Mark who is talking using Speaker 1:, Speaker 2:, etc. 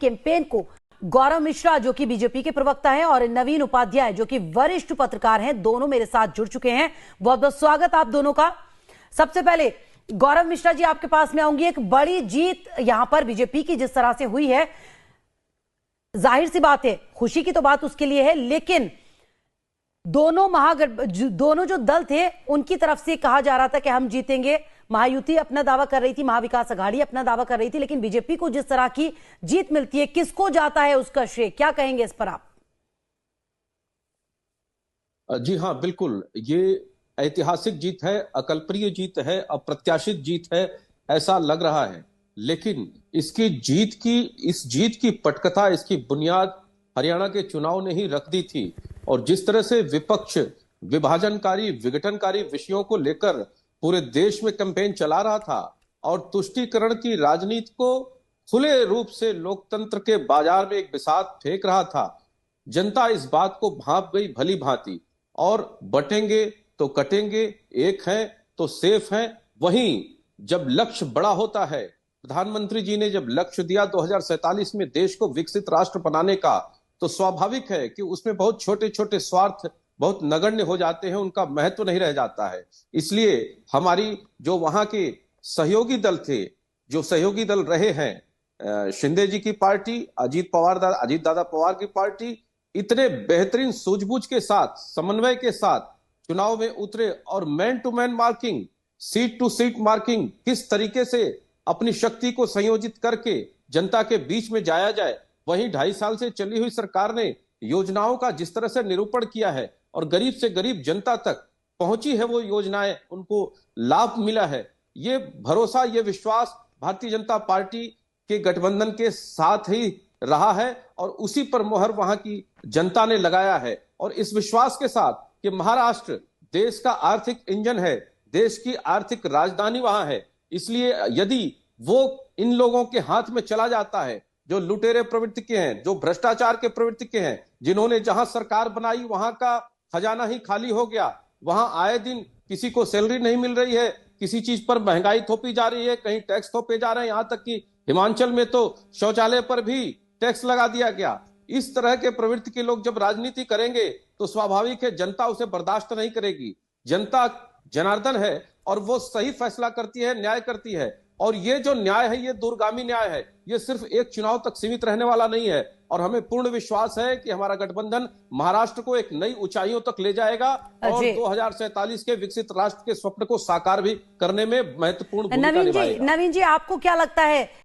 Speaker 1: Campaign को गौरव मिश्रा जो कि बीजेपी के प्रवक्ता हैं और नवीन उपाध्याय जो कि वरिष्ठ पत्रकार हैं, दोनों मेरे साथ जुड़ चुके हैं। बहुत बहुत स्वागत आप दोनों का। सबसे पहले गौरव मिश्रा जी, आपके पास में आऊंगी। एक बड़ी जीत यहां पर बीजेपी की जिस तरह से हुई है, जाहिर सी बात है खुशी की तो बात उसके लिए है, लेकिन दोनों जो दल थे उनकी तरफ से कहा जा रहा था कि हम जीतेंगे। महायुति अपना दावा कर रही थी, महाविकास अघाड़ी अपना दावा कर रही थी, लेकिन बीजेपी को जिस तरह की जीत मिलती है, किसको जाता है उसका श्रेय? क्या कहेंगे इस पर आप?
Speaker 2: जी हाँ, बिल्कुल। ये ऐतिहासिक जीत है, अकल्पनीय जीत है, अप्रत्याशित जीत है, ऐसा लग रहा है। लेकिन इस जीत की पटकथा, इसकी बुनियाद हरियाणा के चुनाव ने ही रख दी थी। और जिस तरह से विपक्ष विभाजनकारी, विघटनकारी विषयों को लेकर पूरे देश में कैंपेन चला रहा था और तुष्टीकरण की राजनीति को खुले रूप से लोकतंत्र के बाजार में एक बिसात फेंक रहा था, जनता इस बात को भांप गई भली भांति। और बटेंगे तो कटेंगे, एक है तो सेफ है। वहीं जब लक्ष्य बड़ा होता है, प्रधानमंत्री जी ने जब लक्ष्य दिया 2047 में देश को विकसित राष्ट्र बनाने का, तो स्वाभाविक है कि उसमें बहुत छोटे छोटे स्वार्थ बहुत नगण्य हो जाते हैं, उनका महत्व नहीं रह जाता है। इसलिए हमारी जो वहां के सहयोगी दल थे, जो सहयोगी दल रहे हैं, शिंदे जी की पार्टी, अजीत दादा पवार की पार्टी, इतने बेहतरीन सूझबूझ के साथ, समन्वय के साथ चुनाव में उतरे और man to man marking, seat to seat marking, किस तरीके से अपनी शक्ति को संयोजित करके जनता के बीच में जाया जाए। वहीं 2.5 साल से चली हुई सरकार ने योजनाओं का जिस तरह से निरूपण किया है और गरीब से गरीब जनता तक पहुंची है वो योजनाएं, उनको लाभ मिला है, ये भरोसा, ये विश्वास भारतीय जनता पार्टी के गठबंधन के साथ ही रहा है और उसी पर मोहर वहां की जनता ने लगाया है। और इस विश्वास के साथ कि महाराष्ट्र देश का आर्थिक इंजन है, देश की आर्थिक राजधानी वहां है, इसलिए यदि वो इन लोगों के हाथ में चला जाता है जो लुटेरे प्रवृत्ति के हैं, जो भ्रष्टाचार के प्रवृत्ति के हैं, जिन्होंने जहां सरकार बनाई वहां का खजाना ही खाली हो गया, वहां आए दिन किसी को सैलरी नहीं मिल रही है, किसी चीज पर महंगाई थोपी जा रही है, कहीं टैक्स थोपे जा रहे हैं, यहां तक कि हिमाचल में तो शौचालय पर भी टैक्स लगा दिया गया। इस तरह के प्रवृत्ति के लोग जब राजनीति करेंगे तो स्वाभाविक है जनता उसे बर्दाश्त नहीं करेगी। जनता जनार्दन है और वो सही फैसला करती है, न्याय करती है। और ये जो न्याय है, ये दूरगामी न्याय है, ये सिर्फ एक चुनाव तक सीमित रहने वाला नहीं है। और हमें पूर्ण विश्वास है कि हमारा गठबंधन महाराष्ट्र को एक नई ऊंचाइयों तक ले जाएगा और 2047 के विकसित राष्ट्र के स्वप्न को साकार भी करने में महत्वपूर्ण भूमिका निभाएगा।
Speaker 1: नवीन जी, आपको क्या लगता है